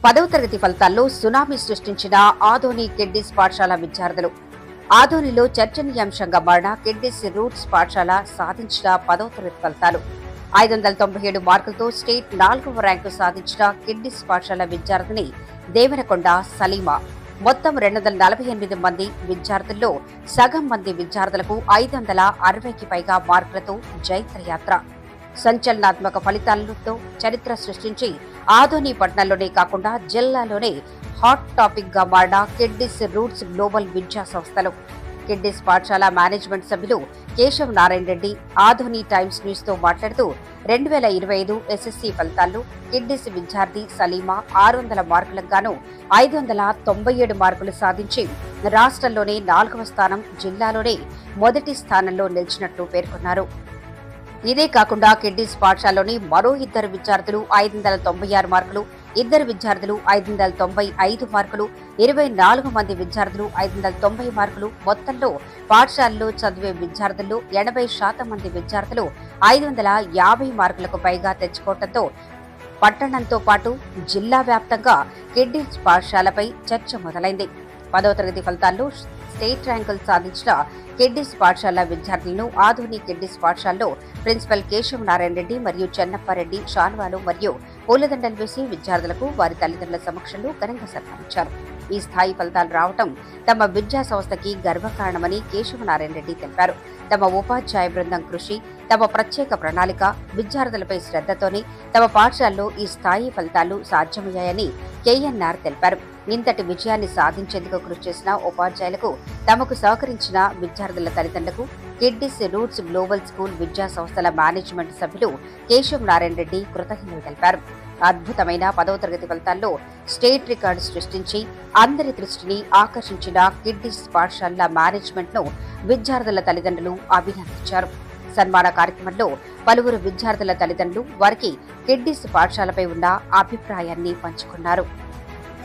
10వ తరగతి ఫలితాల్లో సునామీ సృష్టించిన ఆదోని కిడ్డీస్ పాఠశాల విద్యార్థులు. ఆదోనిలో చర్చనీయాంశంగా మారిన కిడ్డీస్ రూట్స్ పాఠశాల సాధించిన 10వ తరగతి ఫలితాలు 597 మార్కులతో స్టేట్ 4వ ర్యాంకు సాధించిన కిడ్డీస్ పాఠశాల విద్యార్థిని దేవనకొండ సలీమా. మొత్తం 248 మంది విద్యార్థుల్లో సగం మంది విద్యార్థులకు 560కి పైగా మార్కులతో జైత్రయాత్ర. సంచలనాత్మక ఫలితాలతో చరిత్ర సృష్టించి ఆదోని పట్టణంలోనే కాకుండా జిల్లాలోనే హాట్ టాపిక్ గా మారిన కిడ్డీస్ రూట్స్ గ్లోబల్ విద్యా సంస్థలు. కిడ్డీస్ పాఠశాల మేనేజ్మెంట్ సభ్యులు కేశవ్ నారాయణ రెడ్డి ఆదోని టైమ్స్ న్యూస్ తో మాట్లాడుతూ 2025 ఎస్ఎస్సీ ఫలితాల్లో కిడ్డీస్ విద్యార్థి సలీమా 600 మార్కులకు గాను 597 మార్కులు సాధించి రాష్ట్రంలోనే 4వ స్థానం, జిల్లాలోనే మొదటి స్థానంలో నిలిచినట్లు పేర్కొన్నారు. ఇదే కాకుండా కిడ్డీస్ పాఠశాలలోని మరో 2 విద్యార్థులు 596 మార్కులు, 2 విద్యార్థులు 595 మార్కులు, 24 మంది విద్యార్థులు 590 మార్కులు, మొత్తంలో పాఠశాలలో చదివే విద్యార్థుల్లో 80% మంది విద్యార్థులు 550 మార్కులకు పైగా తెచ్చుకోవడంతో పట్టణంతో పాటు జిల్లా వ్యాప్తంగా కిడ్డీస్ పాఠశాలపై చర్చ మొదలైంది. 10వ తరగతి ఫలితాల్లో స్టేట్ ర్యాంకులు సాధించిన కిడ్డీస్ పాఠశాల విద్యార్థులను ఆధునిక కిడ్డీస్ పాఠశాలలో ప్రిన్సిపల్ కేశవ్ నారాయణ రెడ్డి మరియు చెన్నప్పారెడ్డి శాల్వాలు మరియు పూలదండలు వేసి విద్యార్థులకు వారి తల్లిదండ్రుల సమక్షంలో ఘనంగా సన్మానించారు. ఈ స్థాయి ఫలితాలు రావడం తమ విద్యా సంస్థకి గర్వకారణమని కేశవ నారాయణ రెడ్డి తెలిపారు. తమ ఉపాధ్యాయ బృందం కృషి, తమ ప్రత్యేక ప్రణాళిక, విద్యార్థులపై శ్రద్ధతోనే తమ పాఠశాలలో ఈ స్థాయి ఫలితాలు సాధ్యమయ్యాయని కేఎన్ఆర్ తెలిపారు. ఇంతటి విజయాన్ని సాధించేందుకు కృషి చేసిన ఉపాధ్యాయులకు, తమకు సహకరించిన విద్యార్థుల తల్లిదండ్రులకు కిడ్డీస్ రూట్స్ గ్లోబల్ స్కూల్ విద్యా సంస్థల మేనేజ్మెంట్ సభ్యులు కేశవ్ నారాయణ రెడ్డి కృతజ్ఞతలు తెలిపారు. అద్భుతమైన 10వ తరగతి ఫలితాల్లో స్టేట్ రికార్డు సృష్టించి అందరి దృష్టిని ఆకర్షించిన కిడ్డీస్ పాఠశాలల మేనేజ్మెంట్ ను విద్యార్థుల తల్లిదండ్రులు అభినందించారు. సన్మాన కార్యక్రమంలో పలువురు విద్యార్థుల తల్లిదండ్రులు వారికి కిడ్డీస్ పాఠశాలపై ఉన్న అభిప్రాయాన్ని పంచుకున్నారు.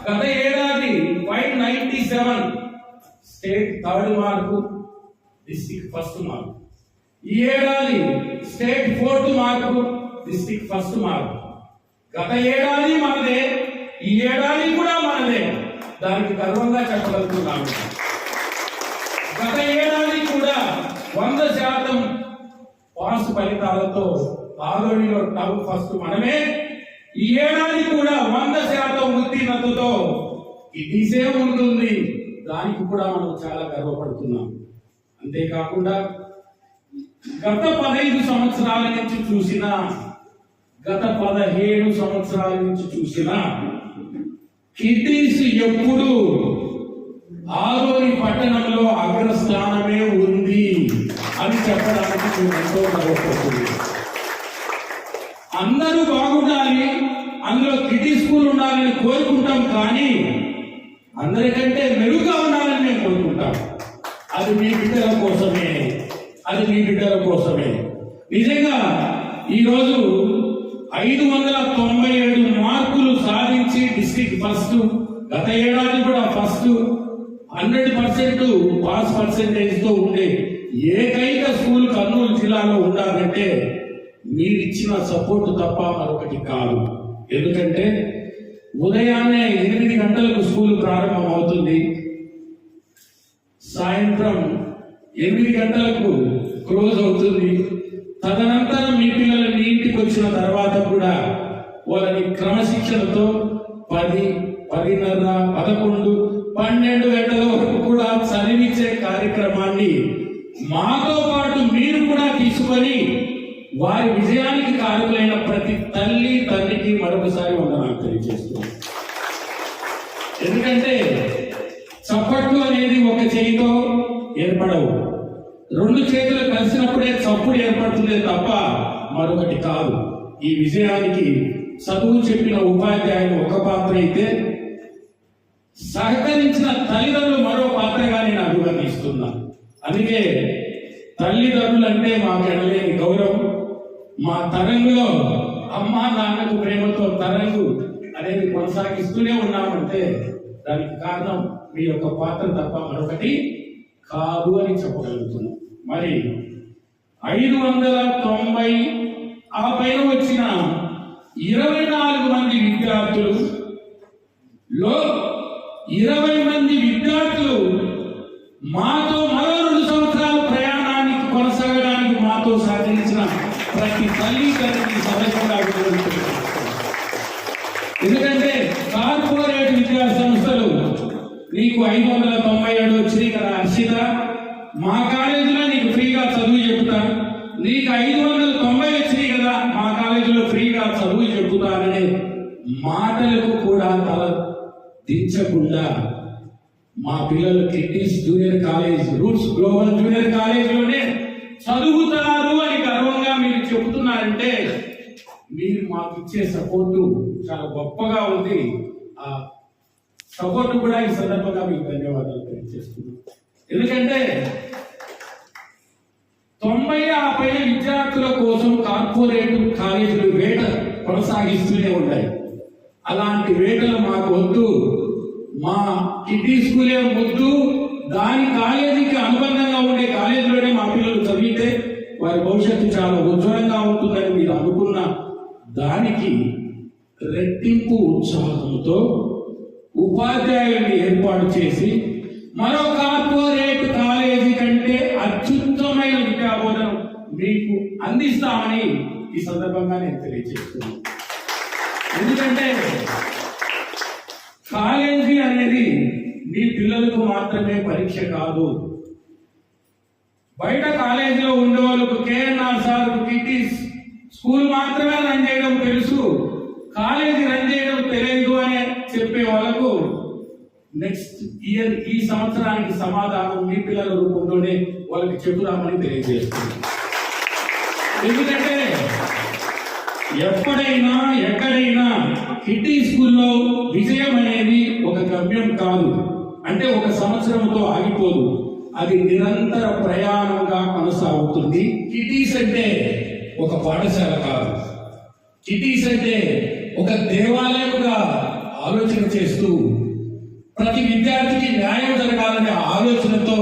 గత ఏడాది 597 state third mark, district first mark. ఈ ఏడాది state fourth mark, district first mark. గత ఏడాది మనదే, ఈ ఏడాది కూడా మనదే. దానికి గర్వంగా చెప్పగలుగుతున్నాము. గత ఏడాది కూడా 100% పాస్ ఫలితాలతో ఆదోనిలో టాప్ ఫస్ట్ మనమే. ఈ ఏడాది కూడా 100% ఉత్తీర్ణతతో ఇదిసే ఉంటుంది. దానికి కూడా మనం చాలా గర్వపడుతున్నాం. అంతేకాకుండా గత 15 సంవత్సరాల నుంచి చూసినా, గత 17 సంవత్సరాల నుంచి చూసినా కిడ్డీస్ ఎప్పుడు ఆదోని పట్టణంలో అగ్రస్థానమే ఉంది అని చెప్పడానికి మేము ఎంతో గర్వపడుతుంది. అందరూ బాగుండాలి, అందులో కిడ్డీ స్కూల్ ఉండాలని కోరుకుంటాం, కానీ అందరికంటే మెరుగ్గా ఉండాలని మేము కోరుకుంటాం. అది మీ బిడ్డల కోసమే, అది మీ బిడ్డల కోసమే. నిజంగా ఈరోజు 597 మార్కులు సాధించి డిస్ట్రిక్ట్ ఫస్ట్, గత ఏడాది కూడా ఫస్ట్, 100% పాస్ పర్సెంటేజ్ తో ఉండే ఏకైక స్కూల్ కర్నూలు జిల్లాలో ఉండాలంటే మీరిచ్చిన సపోర్ట్ తప్ప మరొకటి కాదు. ఎందుకంటే ఉదయాన్నే 8 గంటలకు స్కూల్ ప్రారంభం అవుతుంది, సాయంత్రం 8 గంటలకు క్లోజ్ అవుతుంది. తదనంతరం మీ పిల్లలు మీ ఇంటికి వచ్చిన తర్వాత కూడా వాళ్ళని క్రమశిక్షణతో 10, 10:30, 11, 12 గంటల వరకు కూడా చదివించే కార్యక్రమాన్ని మాతో పాటు మీరు కూడా తీసుకొని వారి విజయానికి కారకులైన ప్రతి తల్లి తండ్రికి మరొకసారి వందనాలు తెలియజేస్తున్నాం. ఎందుకంటే చప్పట్లు అనేది ఒక చేయితో ఏర్పడవు, 2 చేతులు కలిసినప్పుడే చప్పుడు ఏర్పడుతుంది తప్ప మరొకటి కాదు. ఈ విజయానికి చదువు చెప్పిన ఉపాధ్యాయులు ఒక పాత్ర అయితే, సహకరించిన తల్లిదండ్రులు మరో పాత్రగా నేను అభివర్ణిస్తున్నా. అందుకే తల్లిదండ్రులు అంటే మాకు ఎనలేని గౌరవం. మా తరంగులో అమ్మా నాన్నకు ప్రేమతో తరంగు అనేది కొనసాగిస్తూనే ఉన్నామంటే దానికి కారణం మీ యొక్క పాత్ర తప్ప మరొకటి కాదు అని చెప్పగలుగుతున్నాం. మరి 590 ఆ పైన వచ్చిన 24 మంది విద్యార్థులు లో 20 మంది విద్యార్థులు మాతో మరో 2 సంవత్సరాల ప్రయాణానికి కొనసాగడానికి మాతో సహకరించిన ప్రతి తల్లిదండ్రులకి సందర్భంగా ఎందుకంటే కార్పొరేట్ విద్యా సంస్థలు నీకు 597 వచ్చినాయి కదా హర్షిత, మా కాలేజీలో నీకు ఫ్రీగా చదువు చెబుతా, నీకు 590 వచ్చినాయి కదా మా కాలేజీలో ఫ్రీగా చదువు చెబుతాననే మాటలకు కూడా తల దించకుండా మా పిల్లలు కిడ్నీస్ junior college, Roots Global junior కాలేజీలోనే చదువుతారు అని గర్వంగా మీరు చెబుతున్నారంటే మీరు మాకు ఇచ్చే సపోర్టు చాలా గొప్పగా ఉంది. ఆ సపోర్ట్ కూడా ఈ సందర్భంగా మీకు ధన్యవాదాలు తెలియజేస్తున్నాను. ఎందుకంటే 90 విద్యార్థుల కోసం కార్పొరేట్ కాలేజీలు వేట కొనసాగిస్తూనే ఉన్నాయి. అలాంటి వేటలు మాకు వద్దు, మా కిడ్నీ స్కూలే వద్దు, దాని కాలేజీకి అనుబంధంగా ఉండే కాలేజీలోనే మా పిల్లలు చదివితే వారి భవిష్యత్తు చాలా ఉజ్వలంగా ఉంటుందని మీరు అనుకున్న దానికి రెట్టింపు ఉత్సాహంతో ఉపాధ్యాయుల్ని ఏర్పాటు చేసి మరో కార్పొరేట్ కాలేజీ కంటే అత్యుత్తమైన విద్యాబోధన మీకు అందిస్తామని ఈ సందర్భంగా నేను తెలియజేస్తున్నాను. ఎందుకంటే కాలేజీ అనేది మీ పిల్లలకు మాత్రమే పరీక్ష కాదు. బయట కాలేజీలో ఉండే వాళ్ళకు కేఎన్ఆర్ సార్ కిటీస్ స్కూల్ మాత్రమే రన్ చేయడం తెలుసు, కాలేజీ రన్ చేయడం తెలియదు అని చెప్పే వాళ్ళకు నెక్స్ట్ ఇయర్ ఈ సంవత్సరానికి సమాధానం మీ పిల్లల రూపంలోనే వాళ్ళకి చెబుదామని తెలియజేస్తుంది. ఎందుకంటే ఎప్పుడైనా ఎక్కడైనా కిడ్నీ స్కూల్లో విజయం అనేది ఒక గమ్యం కాదు, అంటే ఒక సంవత్సరంతో ఆగిపోదు, అది నిరంతర ప్రయాణంగా కొనసాగుతుంది. కిడ్నీస్ అంటే ఒక పాఠశాల కాదు, కిడ్నీస్ అంటే ఒక దేవాలయంగా ఆలోచన చేస్తూ ప్రతి విద్యార్థికి న్యాయం జరగాలనే ఆలోచనతో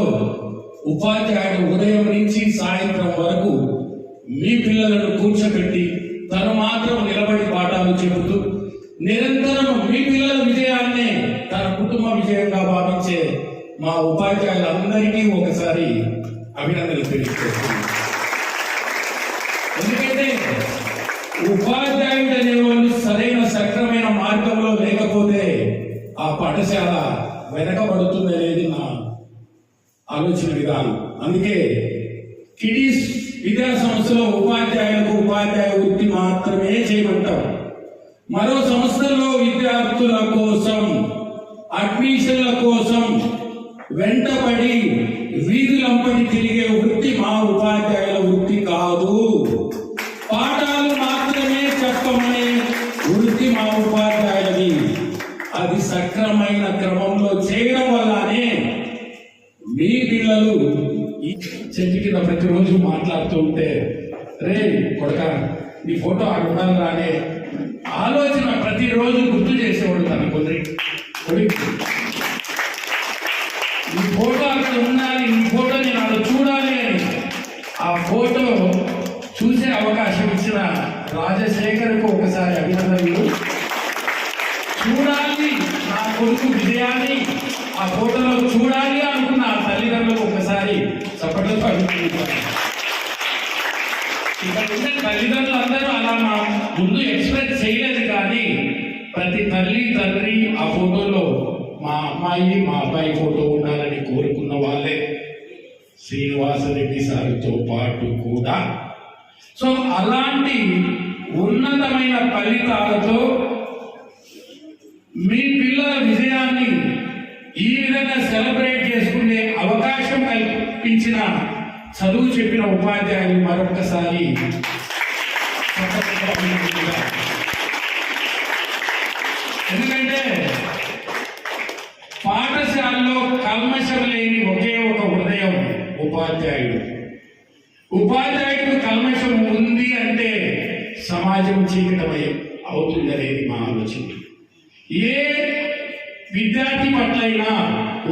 ఉపాధ్యాయుడు ఉదయం నుంచి సాయంత్రం వరకు మీ పిల్లలను కూర్చోబెట్టి తను మాత్రం నిలబడి పాఠాలు చెబుతూ నిరంతరం మీ పిల్లల విజయాన్నే తన కుటుంబ విజయంగా భావించే మా ఉపాధ్యాయులందరికీ ఒకసారి అభినందనలు తెలియజేస్తున్నాను. ఎందుకంటే ఉపాధ్యాయుడు అనేవాళ్ళు సరైన సక్రమైన మార్గంలో లేకపోతే ఆ పాఠశాల వెనకబడుతుంది అనేది నా ఆలోచన విధానం. అందుకే కిడ్నీస్ విద్యా సంస్థలో ఉపాధ్యాయులకు ఉపాధ్యాయ వృత్తి మాత్రమే చేయమంటాం. మరో సంస్థల్లో విద్యార్థుల కోసం అడ్మిషన్ల కోసం వెంటబడి వీధులంపటి తిరిగే వృత్తి మా ఉపాధ్యాయుల వృత్తి కాదు. పాఠాలు మాత్రమే చెప్పమనే వృత్తి మా ఉపాధ్యాయులది. అది సక్రమైన క్రమంలో చేయడం వల్లనే మీ పిల్లలు ఈ చెట్టు కింద ప్రతిరోజు మాట్లాడుతూ ఉంటే రే కొడక నీ ఫోటో అక్కడ ఉండాలి రానే ఆలోచన ప్రతిరోజు గుర్తు చేసేవాడు తన కొద్దికి ఈ ఫోటో అక్కడ ఉండాలి, ఈ ఫోటో నేను అక్కడ చూడాలి అని ఆ ఫోటో చూసే అవకాశం ఇచ్చిన రాజశేఖర్కు ఒకసారి అభినందనలు. చూడాలి నా కొడుకు విజయాన్ని ఆ ఫోటోలో చూడాలి అనుకున్న ఆ తల్లిదండ్రులకు ఒకసారి చప్పట్లతో అభినందించారు. ఇక్కడ ఉండే తల్లిదండ్రులందరూ అలా నా ముందు ఎక్స్ప్రెస్ చేయలేదు, కానీ ప్రతి తల్లి తండ్రి ఆ ఫోటోలో మా అమ్మాయి మా అబ్బాయి ఫోటో ఉండాలని కోరుకున్న వాళ్ళే శ్రీనివాసరెడ్డి సార్తో పాటు కూడా. సో అలాంటి ఉన్నతమైన ఫలితాలతో మీ పిల్లల విజయాన్ని ఈ విధంగా సెలబ్రేట్ చేసుకునే అవకాశం కల్పించిన చదువు చెప్పిన ఉపాధ్యాయులు మరొకసారి ఎందుకంటే పాఠశాలలో కల్మషం లేని ఒకే ఒక హృదయం ఉపాధ్యాయుడు. ఉపాధ్యాయుడు కల్మషం ఉంది అంటే సమాజం చీకటమై అవుతుందనేది మా ఆలోచన. ఏ విద్యార్థి పట్లైనా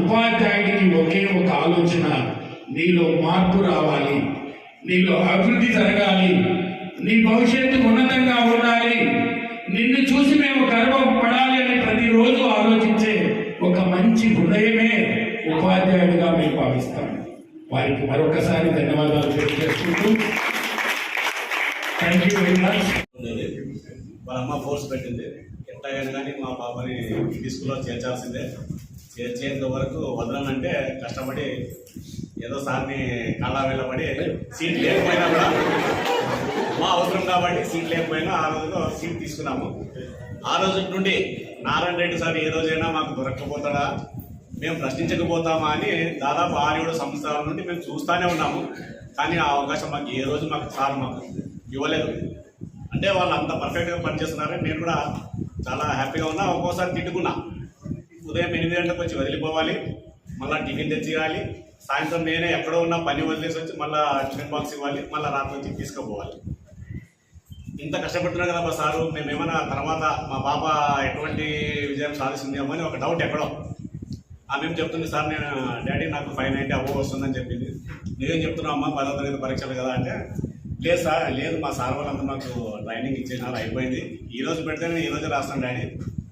ఉపాధ్యాయుడికి ఒకే ఒక ఆలోచన, నీలో మార్పు రావాలి, నీలో అభివృద్ధి జరగాలి, నీ భవిష్యత్తు ఉన్నతంగా ఉండాలి, నిన్ను చూసి మేము గర్వపడాలి అని ప్రతిరోజు ఆలోచించాలి. మంచి హృదయమే ఉపాధ్యాయుడిగా మేము భావిస్తాం. వారికి మరొకసారి ధన్యవాదాలు తెలియజేసుకుంటూ థ్యాంక్ యూ వెరీ మచ్. వాళ్ళ అమ్మ ఫోర్స్ పెట్టింది, ఎట్టయినా కానీ మా పాపని ఈ స్కూల్లో చేర్చాల్సిందే, చేర్చేంత వరకు వదలనంటే కష్టపడి ఏదో సార్ని కళ్ళ వెళ్ళబడి సీట్ లేకపోయినా కూడా మా అవసరం కాబట్టి సీట్ లేకపోయినా ఆ రోజులో సీట్ తీసుకున్నాము. ఆ రోజు నుండి నారాయణ రెడ్డి సార్ ఏ రోజైనా మాకు దొరకకపోతాడా, మేము ప్రశ్నించకపోతామా అని దాదాపు 6-7 సంవత్సరాల నుండి మేము చూస్తూనే ఉన్నాము. కానీ ఆ అవకాశం మాకు ఏ రోజు సార్ మాకు ఇవ్వలేదు. అంటే వాళ్ళు అంత పర్ఫెక్ట్గా పనిచేస్తున్నారని నేను కూడా చాలా హ్యాపీగా ఉన్నా. ఒక్కోసారి తిట్టుకున్నా, ఉదయం 8 గంటలకు వచ్చి వదిలిపోవాలి, మళ్ళీ టిఫిన్ తెచ్చియాలి, సాయంత్రం నేనే ఎక్కడో ఉన్న పని వదిలేసి వచ్చి మళ్ళీ టిఫిన్ బాక్స్ ఇవ్వాలి, మళ్ళీ రాత్రి వచ్చి తీసుకుపోవాలి. ఇంత కష్టపడుతున్నారు కదా మా సారు, మేమేమైనా తర్వాత మా పాప ఎటువంటి విజయం సాధిస్తుందేమో అని ఒక డౌట్ ఎక్కడో. ఆమె చెప్తుంది, సార్ నేను డాడీ నాకు 590 అబోవ్ వస్తుందని చెప్పింది. నేనేం చెప్తున్నావు అమ్మ 10వ తరగతి పరీక్షలు కదా అంటే, లేదు సార్ లేదు, మా సార్ వాళ్ళంతా మాకు ట్రైనింగ్ ఇచ్చేసినారు, అయిపోయింది, ఈ రోజు పెడితే నేను ఈ రోజే రాస్తాను డాడీ,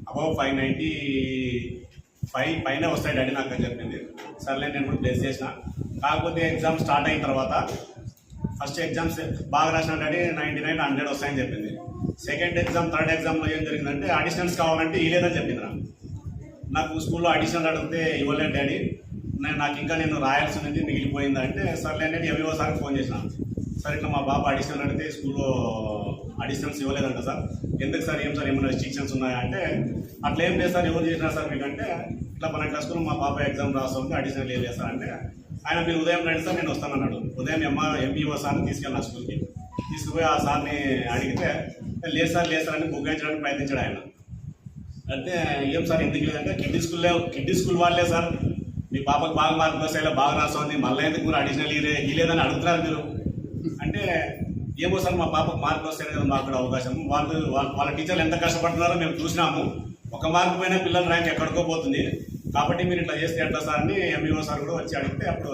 అబోవ్ 595 పైన వస్తాయి డాడీ నాకు అని చెప్పింది. సర్లే నేను కూడా ప్లేస్ చేసిన. కాకపోతే ఎగ్జామ్ స్టార్ట్ అయిన తర్వాత ఫస్ట్ ఎగ్జామ్స్ బాగా రాసిన డాడీ 99, 100 వస్తాయని చెప్పింది. సెకండ్ ఎగ్జామ్, థర్డ్ ఎగ్జామ్లో ఏం జరిగిందంటే అడిషనల్స్ కావాలంటే ఇవ్వలేదని చెప్పింది. నాకు స్కూల్లో అడిషనల్ అడిగితే ఇవ్వలేదు డాడీ, నాకు ఇంకా నేను రాయాల్సింది మిగిలిపోయింది అంటే, సర్లే నేను ఎంఈఓ సార్కి ఫోన్ చేసిన. సార్ ఇట్లా మా బాబు అడిషనల్ అడిగితే స్కూల్లో అడిషనల్స్ ఇవ్వలేదంట సార్, ఎందుకు సార్, ఏం సార్ ఏమైనా రెస్ట్రిక్షన్స్ ఉన్నాయా అంటే, అట్లా ఏం లేదు సార్, ఎవరు చేసినారు సార్ మీకంటే, ఇట్లా మన క్లాస్ స్కూల్లో మా పాప ఎగ్జామ్ రాస్తుంది అడిషనల్ ఏం లేదు సార్ అంటే, ఆయన మీరు ఉదయం రండి సార్ నేను వస్తానన్నాడు. ఉదయం ఎంఈఓ సార్ని తీసుకెళ్ళిన స్కూల్కి, తీసుకుపోయి ఆ సార్ని అడిగితే లేదు సార్ అని బుగ్గించడానికి ప్రయత్నించాడు ఆయన. అంటే ఏం సార్ ఎందుకు లేదంటే, కిడ్డీ స్కూల్ వాళ్ళే సార్, మీ పాపకు బాగా మార్కులు వస్తాయిలా బాగా రాస్తుంది, మళ్ళీ ఎందుకు మీరు అడిషనల్ ఇలేదని అడుగుతున్నారు మీరు అంటే, ఏమో సార్ మా పాపకు మార్కులు వస్తాయి కదా మాకు కూడా అవకాశం, వాళ్ళ టీచర్లు ఎంత కష్టపడుతున్నారో మేము చూసినాము, ఒక మార్కు పైన పిల్లల ర్యాంక్ ఎక్కడికో పోతుంది, కాబట్టి మీరు ఇట్లా చేస్తే ఎట్లా సార్ అని ఎంఈఓ సార్ కూడా వచ్చి అడిగితే, అప్పుడు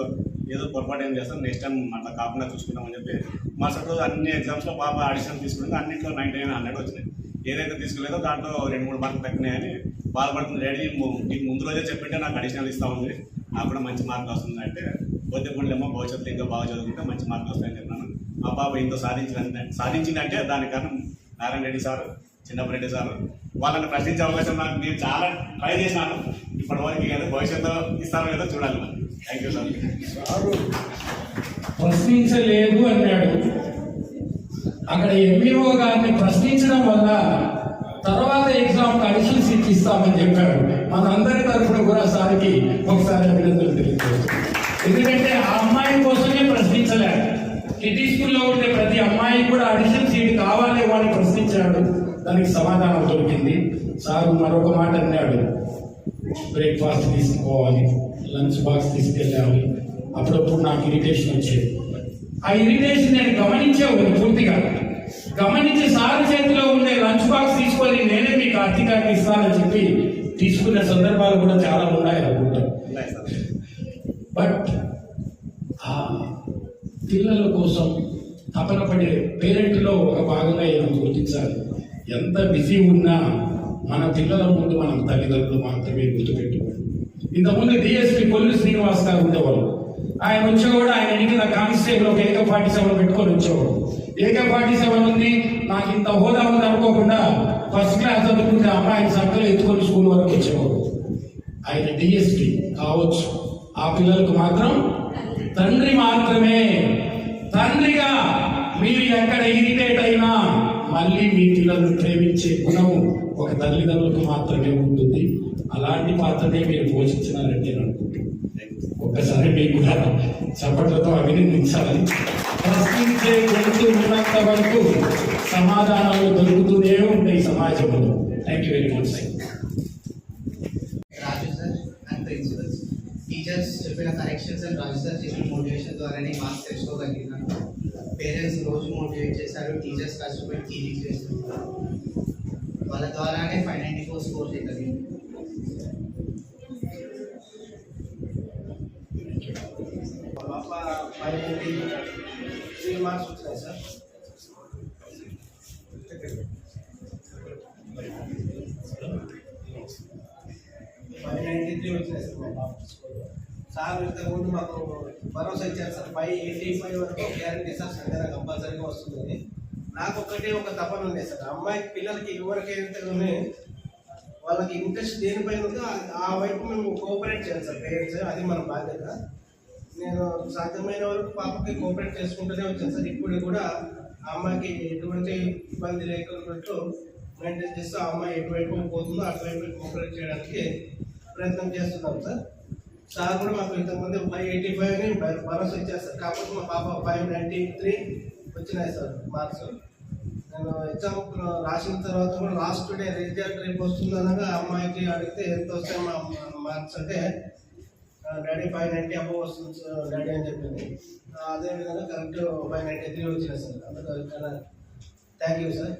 ఏదో పొరపాటు ఏం చేస్తాం, నెక్స్ట్ టైం అట్లా కాకుండా చూసుకుంటామని చెప్పి మరుసటి రోజు అన్ని ఎగ్జామ్స్లో పాప అడిషనల్ తీసుకుంటే అన్నింటిలో 99, 100 వచ్చినాయి. ఏదైతే తీసుకోలేదో దాంట్లో 2-3 మార్కులు తగ్గినాయని బాధపడుతుంది. డాడీ నీకు ముందు రోజే చెప్పింటే నాకు అడిషనల్ ఇస్తా ఉంది, నాకు కూడా మంచి మార్కులు వస్తుంది అంటే, వద్దెప్పుడులేమో భవిష్యత్తులో ఇంకా బాగా చదువుకుంటే మంచి మార్కులు వస్తాయని చెప్పినాను. మా పాప ఇంత సాధించిందంటే దానికి కారణం నారాయణ రెడ్డి సార్, చిన్నప్పరెడ్డి సార్. వాళ్ళని ప్రశ్నించే అవకాశం నాకు నేను చాలా ట్రై చేసినాను, ఇప్పటివరకు ఏదో భవిష్యత్తులో ఇస్తారో లేదో చూడాలి. Thank you sir. ప్రశ్నించలేదు అన్నాడు. అక్కడ ఎంఈఓ గారిని ప్రశ్నించడం వల్ల తర్వాత ఎగ్జామ్ అడిషనల్ సీట్ ఇస్తామని చెప్పాడు. మనందరి తరఫున కూడా సార్కి ఒకసారి అభినందనలు తెలియజేస్తాం. ఎందుకంటే ఆ అమ్మాయి కోసమే ప్రశ్నించలేడు. కిడ్డీ స్కూల్లో ఉండే ప్రతి అమ్మాయి కూడా అడిషనల్ సీట్ కావాలేమో అని ప్రశ్నించాడు, దానికి సమాధానం దొరికింది. సారు మరొక మాట అన్నాడు, బ్రేక్ఫాస్ట్ తీసుకోవాలి, లంచ్ బాక్స్ తీసుకెళ్ళాలి. అప్పుడప్పుడు నాకు ఇరిటేషన్ వచ్చేది. ఆ ఇరిటేషన్ నేను గమనించేవాడిని, పూర్తిగా గమనించి సార్ చేతిలో ఉండే లంచ్ బాక్స్ తీసుకొని నేనే మీకు ఆర్థికంగా ఇస్తానని చెప్పి తీసుకునే సందర్భాలు కూడా చాలా ఉన్నాయి అనుకుంటాం. బట్ ఆ పిల్లల కోసం తపన పడే పేరెంట్లో ఒక భాగంగా ఏదో గుర్తించాలి. ఎంత బిజీ ఉన్నా మన పిల్లల ముందు మనం తల్లిదండ్రులు మాత్రమే గుర్తుపెట్టుకోవాలి. ఇంతకుముందు డిఎస్పీ కొల్లు శ్రీనివాస్ గారు ఉండేవాళ్ళు. ఆయన వచ్చేవాడు, ఆయన ఎన్నికల కానిస్టేబుల్ ఒక AK-47 పెట్టుకొని వచ్చేవాడు. AK-47 ఉంది, నాకు ఇంత హోదా ఉంది అనుకోకుండా ఫస్ట్ క్లాస్ చదువుకుంటే అమ్మాయిని సంఖ్యలో ఎత్తుకొని స్కూల్ వరకు వచ్చేవాడు. ఆయన డిఎస్పీ కావచ్చు, ఆ పిల్లలకు మాత్రం తండ్రి మాత్రమే. తండ్రిగా మీరు ఎక్కడ ఇరిటేట్ అయినా మళ్ళీ మీ పిల్లలను ప్రేమించే గుణం ఒక తల్లిదండ్రులకు మాత్రమే ఉంటుంది. అలాంటి పాత్రనే మీరు పోషించినారంటే అనుకుంటున్నాను. ఒక్కసారి మీకు కూడా చప్పట్లతో అభినందించాలి. ప్రశ్నించే గొంతు ఉన్నంత వరకు సమాధానాలు దొరుకుతూనే ఉంటాయి సమాజంలో. Thank you very much. Raju sir and principals, teachers చెప్పిన కరెక్షన్స్ అండ్ రాజు సార్ చేసిన మోటివేషన్ ద్వారానే మార్క్స్ తెచ్చుకోగలిగినాను. పేరెంట్స్ రోజు మోటివేట్ చేశారు, టీచర్స్ కష్టపడి టీచింగ్ చేస్తున్నారు. వాళ్ళ ద్వారానే 594 స్కోర్ చేయగలిగింది. పాప 593 మార్క్స్ వచ్చాయి సార్. 593 593 వచ్చినాయి సార్ మా పాప స్కూల్లో. సార్ ఇంతకుముందు మాకు భరోసా ఇచ్చారు సార్ 585 వరకు గ్యారంటీ సార్ సంధ్య కంపల్సరీగా వస్తుందని. నాకు ఒక తపన ఉండే సార్, అమ్మాయి పిల్లలకి ఎవరికైతే వాళ్ళకి ఇంట్రెస్ట్ దేనిపైన ఉందో ఆ వైపు మేము కోఆపరేట్ చేయాలి సార్ పేరెంట్స్, అది మన బాధ్యత. నేను సాధ్యమైన వరకు పాపకి కోఆపరేట్ చేసుకుంటూనే వచ్చాను సార్. ఇప్పుడు కూడా ఆ అమ్మాయికి ఎటువంటి ఇబ్బంది లేకున్నట్టు మెయింటైన్ చేస్తూ ఆ అమ్మాయి ఎటువైపు పోతుందో అటువైపు కోఆపరేట్ చేయడానికి ప్రయత్నం చేస్తున్నాం సార్. సార్ కూడా మాకు ఇంతకుముందు 585 భరోసా ఇచ్చారు సార్. కాకపోతే మా పాప 593 వచ్చినాయి సార్ మార్క్స్. నేను ఎగ్జామ్ రాసిన తర్వాత కూడా లాస్ట్ డే రిజల్ట్ రేపు వస్తుంది అనగా అమ్మాయికి అడిగితే ఎంత వస్తాయి మా మార్క్స్ అంటే డాడీ 590 అబవ్ వస్తుంది సార్ డాడీ అని చెప్పింది. అదేవిధంగా కరెక్ట్ 593 వచ్చినాయి సార్. అందుకని థ్యాంక్ యూ సార్.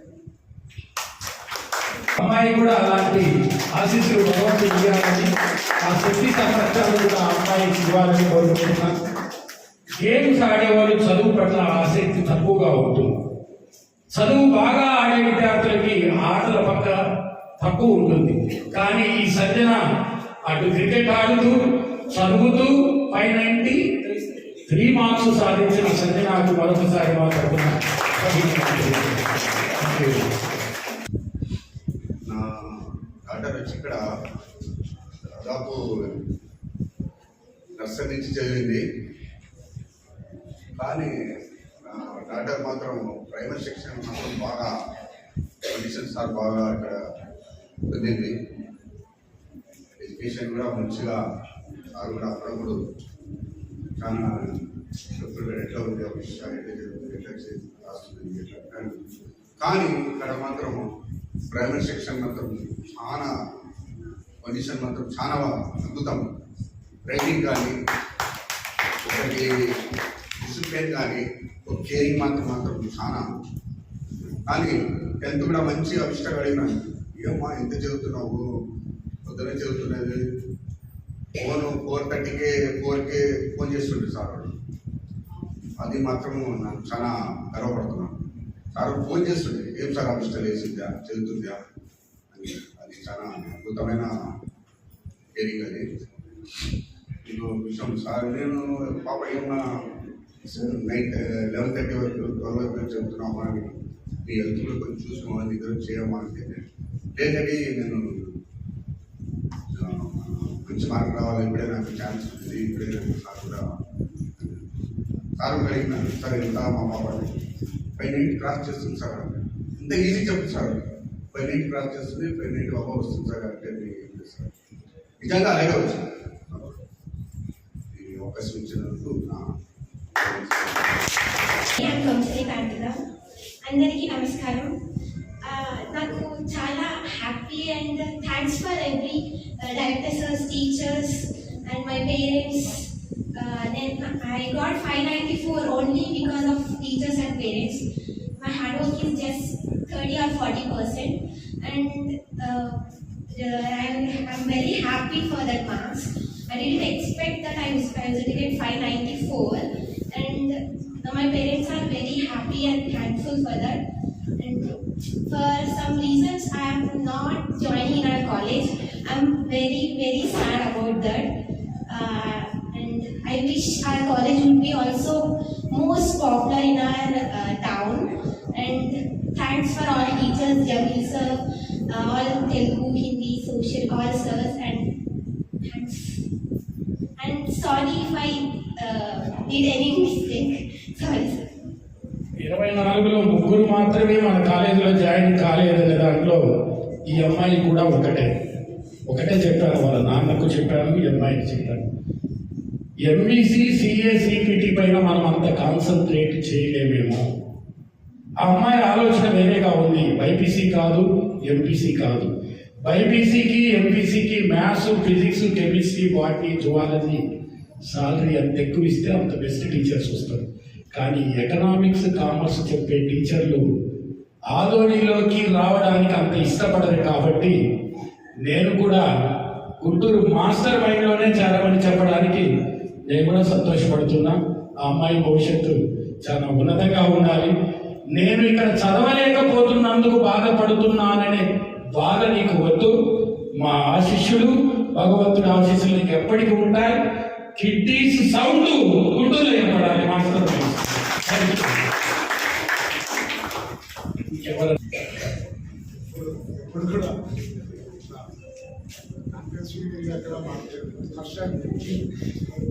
అమ్మాయి కూడా అలాంటి ఆశీస్సులు భగవంతుడు ఇవ్వాలని, ఆ శక్తి సంరక్షణ కూడా అమ్మాయికి ఇవ్వాలని కోరుకుంటున్నాను. గేమ్స్ ఆడేవాళ్ళు చదువు పట్ల ఆసక్తి తక్కువగా ఉంటుంది. చదువు బాగా ఆడే విద్యార్థులకి ఆటల పక్క తక్కువ ఉంటుంది. కానీ ఈ సజ్జన అటు క్రికెట్ ఆడుతూ చదువుతూ 593 మార్క్స్ సాధించిన సజ్జనకు మరొకసారి మాట్లాడుతున్నాను. నా డాటర్ వచ్చి ఇక్కడ దాదాపు నర్సరీ నుంచి చదివింది. కానీ నా డాటర్ మాత్రం ప్రైమరీ సెక్షన్ మాత్రం బాగా కండిషన్ సార్ బాగా ఇక్కడ పొందింది. ఎడ్యుకేషన్ కూడా మంచిగా సార్ కూడా అప్పుడప్పుడు చాలా ఎట్లా ఉంది విషయాలు ఎట్లా జరుగుతుంది ఎట్లా రాస్తుంది ఎట్లా. కానీ ఇక్కడ మాత్రం ప్రైమరీ సెక్షన్ మాత్రం చాలా కండిషన్ మాత్రం చాలా అద్భుతం. రైటింగ్ కానీ ఒకటి డిసిప్లిన్ కానీ ఒక కేరింగ్ మాత్రం చాలా. కానీ 10th కూడా మంచి అవిష్టం అడిగినాను, ఏమమ్మా ఎంత చదువుతున్నావు, పొద్దునే చదువుతున్నది. 4:30కే 4కే ఫోన్ చేస్తుండే సార్ వాడు. అది మాత్రం నాకు చాలా గర్వపడుతున్నాను. సార్ ఫోన్ చేస్తుండే, ఏం సార్ అవిష్టం వేసిందా చదువుతుందా అని. అది చాలా అద్భుతమైన కేరింగ్. అది ఇంకో విషయం సార్, నేను పాప ఏమన్నా నైట్ 11:30 వరకు 12 వరకు చదువుతున్నామా అని, మీ హెల్త్ కూడా కొంచెం చూసుకోమని నిద్ర చేయమా అంటే లేదండి నేను మంచి మార్క్ రావాలి, ఇప్పుడే నాకు ఛాన్స్ ఉంది, ఇప్పుడే నాకు సార్ కూడా సార్ అడిగినాను. సార్ ఎంత మా పాప 590 క్రాస్ చేస్తుంది సార్, ఇంత ఈజీ చెప్తుంది సార్. 590 క్రాస్ చేస్తుంది, 590 అబవ్ వస్తుంది సార్ అంటే సార్ నిజంగా అలాగే వచ్చింది. ఈ అవకాశం ఇచ్చినందుకు అందరికీ నమస్కారం. నాకు చాలా happy and thanks for every director sirs, teachers and my parents. I got 594 only because of teachers and parents. My hard work is just 30 or 40%, and I'm very happy for that marks. I didn't expect that I was to get 594, and my parents are very happy and thankful for that. And for some reasons I am not joining in our college. I'm very, very sad about that. And I wish our college would be also most popular in our town. And thanks for all teachers, Jamil sir, all Telugu, Hindi, social, all sirs, and thanks. And sorry if I did any mistake. Sorry sir. 24లో 3 మాత్రమే మన కాలేజీలో join కాలేదనే దాంట్లో ఈ అమ్మాయి కూడా ఒకటే చెప్పాను. వాళ్ళ నాన్నకు చెప్పాను, ఈ అమ్మాయికి చెప్పాను. ఎంబీసీ, సిఏ, సిపిటి పైన మనం అంత కాన్సన్ట్రేట్ చేయలేమేమో. ఆ అమ్మాయి ఆలోచన వేరేగా ఉంది. బైపీసీ కాదు, ఎంపీసీ కాదు. బైపీసీకి, ఎంపీసీకి maths, physics, chemistry, botany, zoology salary అంత ఎక్కువ ఇస్తే అంత బెస్ట్ టీచర్స్ వస్తారు. కానీ ఎకనామిక్స్, కామర్స్ చెప్పే టీచర్లు ఆదోనిలోకి రావడానికి అంత ఇష్టపడరు. కాబట్టి నేను కూడా గుంటూరు మాస్టర్ మైండ్లోనే చేరమని చెప్పడానికి నేను కూడా సంతోషపడుతున్నా. ఆ అమ్మాయి భవిష్యత్తు చాలా ఉన్నతంగా ఉండాలి. నేను ఇక్కడ చదవలేకపోతున్నందుకు బాధపడుతున్నాననే బాధ నీకు వద్దు. మా ఆశిష్యులు, భగవంతుడి ఆశీస్సులు నీకు ఎప్పటికీ ఉంటాయి. కిడ్డీస్ సౌండ్ గుడ్డలు ఏర్పడాలి మాస్టర్. ఇంకెవరు ఇప్పుడు కూడా అక్కడ కష్టానికి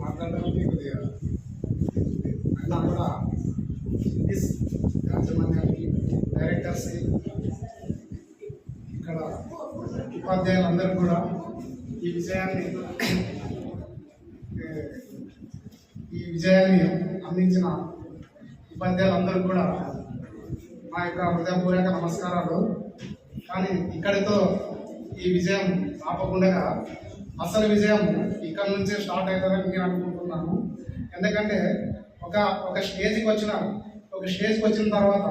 మాట్లాడడానికి కొద్దిగా అయినా కూడా యాజమాన్యానికి, డైరెక్టర్స్, ఇక్కడ ఉపాధ్యాయులందరూ కూడా ఈ విజయాన్ని అందించిన ఉపాధ్యాయులందరూ కూడా మా యొక్క హృదయపూర్వక నమస్కారాలు. కానీ ఇక్కడితో ఈ విజయం ఆపకుండా అసలు విజయం ఇక్కడ నుంచే స్టార్ట్ అవుతుందని నేను అనుకుంటున్నాను. ఎందుకంటే ఒక స్టేజ్కి వచ్చిన తర్వాత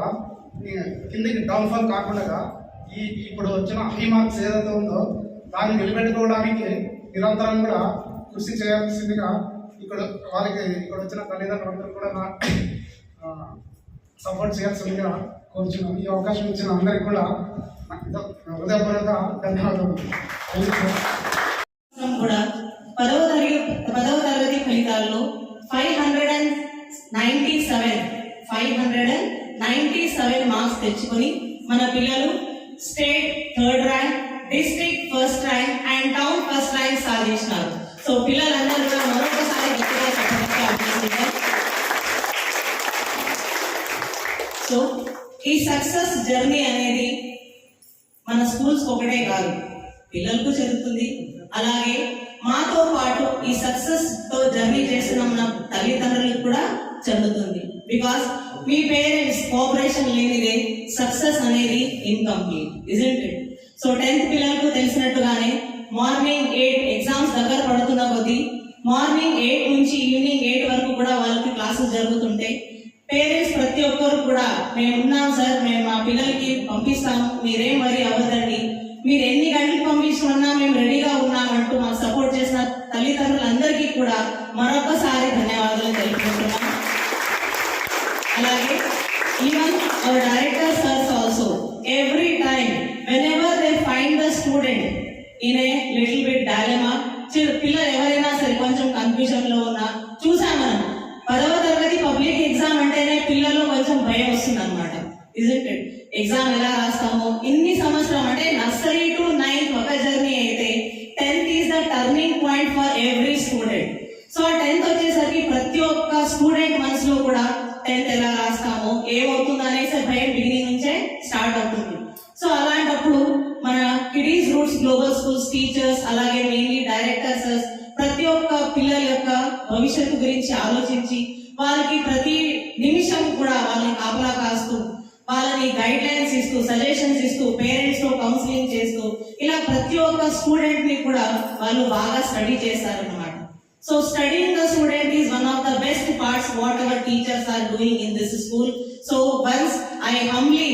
కిందికి డౌన్ఫాల్ కాకుండా ఇప్పుడు వచ్చిన హై మార్క్స్ ఏదైతే ఉందో దాన్ని నిలబెట్టుకోవడానికి నిరంతరం కూడా కృషి చేయాల్సిందిగా ఇక్కడ వచ్చిన తల్లిదండ్రులందరూ కూడా సపోర్ట్ చేయాల్సిందిగా కోరుచున్నాను. ఈ అవకాశం ఇచ్చిన అందరికీ కూడా హృదయపూర్వక ధన్యవాదాలు. కూడా పదవ తరగతి ఫలితాల్లో 597 మార్క్స్ తెచ్చుకొని మన పిల్లలు state 3rd rank, district 1st rank and town 1st rank సాధించినారు. సో పిల్లలందరూ కూడా మరొకసారి గట్టిగా చెప్పడానికి అభ్యర్థించారు. సో ఈ సక్సెస్ జర్నీ అనేది మన స్కూల్స్ ఒకటే కాదు, పిల్లలకు జరుగుతుంది. అలాగే మాతో పాటు ఈ సక్సెస్ తో జర్నీ చేసిన మన తల్లిదండ్రులకు కూడా చెందుతుంది. బికాస్ మీ పేరెంట్స్ కోఆపరేషన్ లేనిదే సక్సెస్ అనేది incomplete, isn't it? So 10th పిల్లలకు తెలిసినట్టుగానే మార్నింగ్ 8 ఎగ్జామ్స్ దగ్గర పడుతున్న కొద్దీ మార్నింగ్ 8 నుంచి ఈవినింగ్ 8 వరకు కూడా వాళ్ళకి క్లాసెస్ జరుగుతుంటే పేరెంట్స్ ప్రతి ఒక్కరు కూడా మేము ఉన్నాం సార్, మేము మా పిల్లలకి పంపిస్తాము, మీరేం వరీ అవ్వదండి, మీరు ఎన్ని గంటలు పంపించుకున్నా మేము రెడీగా ఉన్నామంటూ మాకు సపోర్ట్ చేసిన తల్లిదండ్రులందరికీ కూడా మరొకసారి ధన్యవాదాలు తెలుపుకుంటున్నాం. అలాగే even our director sirs also every time whenever they find the student in a little bit dilemma, పిల్లలు ఎవరైనా సరే కొంచెం కన్ఫ్యూజన్ లో ఉన్నా చూసాం మనం 10వ తరగతి పబ్లిక్ ఎగ్జామ్ అంటేనే పిల్లలు కొంచెం భయం వస్తుంది అనమాట, ఇజంట్ ఇట్? ఎగ్జామ్ ఎలా రాస్తామో ఇన్ని సంవత్సరం అంటే నర్సరీ టు 9th ఒక జర్నీ అయితే 10th is the turning point for every student. So 10th వచ్చేసరికి ప్రతి ఒక్క స్టూడెంట్ మనసులో కూడా 10th ఎలా రాస్తామో ఏమవుతుంది అనేసి భయం బిగినింగ్ నుంచే స్టార్ట్ అవుతుంది. సో అలాంటప్పుడు మన కిడీస్ రూట్స్ గ్లోబల్ స్కూల్స్ టీచర్స్ అలాగే మెయిన్లీ డైరెక్టర్స్ ప్రతి ఒక్క పిల్లల యొక్క భవిష్యత్తు గురించి ఆలోచించి వాళ్ళకి ప్రతి నిమిషం కూడా వాళ్ళని కాపలా కాస్తూ వాళ్ళని గైడ్ లైన్స్ ఇస్తూ సజెషన్స్ ఇస్తూ పేరెంట్స్ తో కౌన్సిలింగ్ చేస్తూ ఇలా ప్రతి ఒక్క స్టూడెంట్ ని కూడా వాళ్ళు బాగా స్టడీ చేస్తారన్నమాట. So studying the student is one of the best parts what our teachers are doing in this school. So once I humbly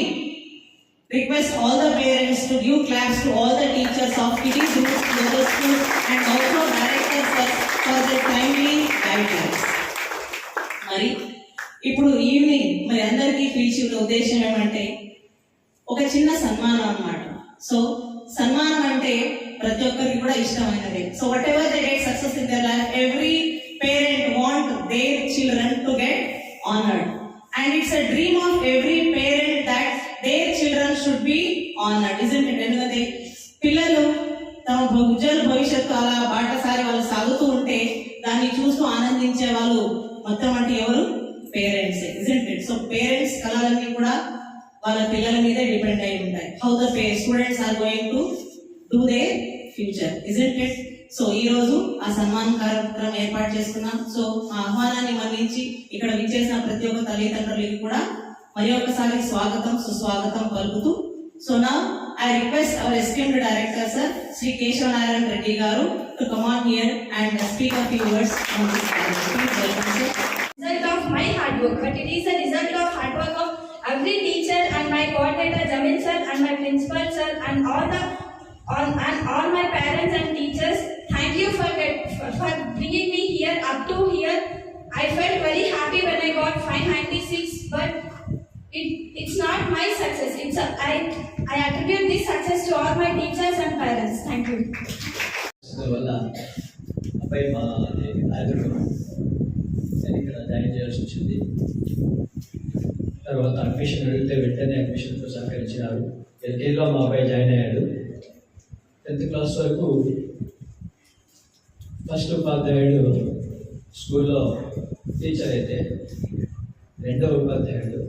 request all the parents to give claps to all the teachers of Kiddie's Roots Global School and also directors for their timely guidelines. మరి ఇప్పుడు evening మరి అందరికీ పిలిచిన ఉద్దేశం ఏమంటే ఒక చిన్న సన్మానం అన్నమాట. సో సన్మానం అంటే ప్రతి ఒక్కరికి కూడా ఇష్టమైనది. So what ever they get success in their life, every parent want their children to get honoured and it's a dream of every parent that their children should be honored, isn't it? ఎందుకంటే పిల్లలు తమ ఉజ్వల భవిష్యత్తు అలా బాటసారి వాళ్ళు సాగుతూ ఉంటే దాన్ని చూస్తూ ఆనందించే వాళ్ళు మొత్తం అంటే ఎవరు? Parents, isn't it? So parents కళలన్నీ కూడా వాళ్ళ పిల్లల మీదే డిపెండ్ అయి ఉంటాయి. How the students are going to do their future, isn't it? So ఈ రోజు ఆ సన్మాన కార్యక్రమం ఏర్పాటు చేసుకున్నాం. సో ఆ ఆహ్వానాన్ని మన్నించి ఇక్కడ విచ్చేసిన ప్రతి ఒక్క తల్లిదండ్రులకి కూడా మరి ఒకసారి స్వాగతం సుస్వాగతం పలుకుతూ, సో నా I request our esteemed director sir Shri Keshava Narayana Reddy garu to come on here and speak a few words on this program. Result of my hard work, but it is a result of hard work of every teacher and my coordinator Jamil sir and my principal sir and all my parents and teachers. Thank you for bringing me here up to here. I felt very happy when I got 596, but it's not my success. I attribute this success to all my teachers and parents. Thank you. వల్ల అబ్బాయి మా నాయకుడు ఇక్కడ join చేయాల్సి వచ్చింది. తర్వాత admission అడిగితే వెంటనే అడ్మిషన్తో సహకరించినారు. ఎల్కేజీలో మా అబ్బాయి జాయిన్ అయ్యాడు. 10th క్లాస్ వరకు ఫస్ట్ ఉపాధ్యాయుడు స్కూల్లో టీచర్ అయితే, రెండవ ఉపాధ్యాయుడు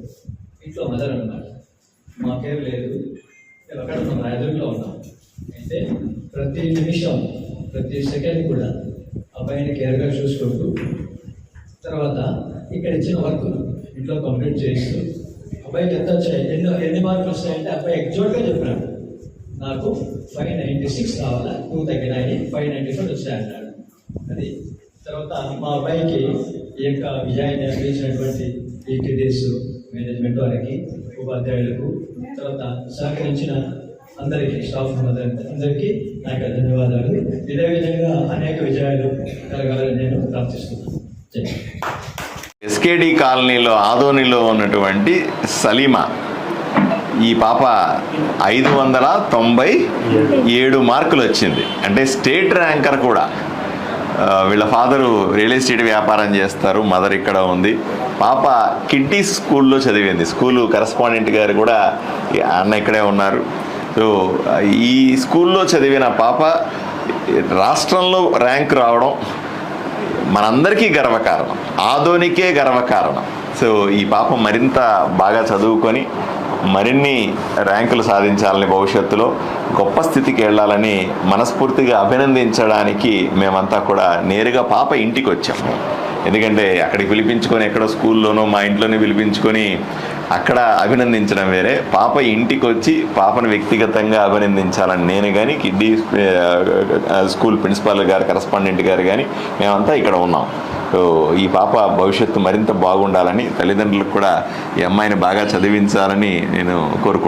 ఇంట్లో మదర్ అన్నమాట. మాకేం లేదు, మేము అక్కడ ఉన్నాం, రాయదుర్గంలో ఉన్నాం. అయితే ప్రతి నిమిషం ప్రతి సెకండ్ కూడా అబ్బాయిని కేర్గా చూసుకుంటూ, తర్వాత ఇక్కడ ఇచ్చిన వర్క్ ఇంట్లో కంప్లీట్ చేస్తూ, అబ్బాయికి ఎంత వచ్చాయి, ఎన్ని మార్కులు వస్తాయంటే అబ్బాయి ఎగ్జాక్ట్గా చెప్పినాడు, నాకు 596 కావాలా, 2 తగ్గినాయి, 594 వచ్చాయన్నాడు. అది తర్వాత మా అబ్బాయికి ఈ యొక్క విజయాన్ని అందించినటువంటి ఈటీడీస్ మేనేజ్మెంట్ వారికి, ఉపాధ్యాయులకు, తర్వాత సహకరించిన అందరికీ, స్టాఫ్ అందరికీ నా యొక్క ధన్యవాదాలు. ఇదే విధంగా అనేక విజయాలు కలగాలని నేను ప్రార్థిస్తున్నాను. ఎస్కేడి కాలనీలో ఆదోనిలో ఉన్నటువంటి సలీమా, ఈ పాప 597 మార్కులు వచ్చింది. అంటే స్టేట్ ర్యాంకర్ కూడా. వీళ్ళ ఫాదరు రియల్ ఎస్టేట్ వ్యాపారం చేస్తారు, మదర్ ఇక్కడ ఉంది. పాప కిడ్డీస్ స్కూల్లో చదివింది. స్కూలు కరెస్పాండెంట్ గారు కూడా అన్న ఇక్కడే ఉన్నారు. సో ఈ స్కూల్లో చదివిన పాప రాష్ట్రంలో ర్యాంక్ రావడం మనందరికీ గర్వకారణం, ఆదోనికే గర్వకారణం. సో ఈ పాప మరింత బాగా చదువుకొని మరిన్ని ర్యాంకులు సాధించాలని, భవిష్యత్తులో గొప్ప స్థితికి వెళ్ళాలని మనస్ఫూర్తిగా అభినందించడానికి మేమంతా కూడా నేరుగా పాప ఇంటికి వచ్చాము. ఎందుకంటే అక్కడికి పిలిపించుకొని, ఎక్కడో స్కూల్లోనో మా ఇంట్లోనే పిలిపించుకొని అక్కడ అభినందించడం వేరే, పాప ఇంటికి వచ్చి పాపను వ్యక్తిగతంగా అభినందించాలని నేను కానీ, కిడ్డీ స్కూల్ ప్రిన్సిపాల్ గారు, కరెస్పాండెంట్ గారు కానీ మేమంతా ఇక్కడ ఉన్నాం. సో ఈ పాప భవిష్యత్తు మరింత బాగుండాలని, తల్లిదండ్రులకు కూడా ఈ అమ్మాయిని బాగా చదివించాలని నేను కోరుకుంటున్నాను.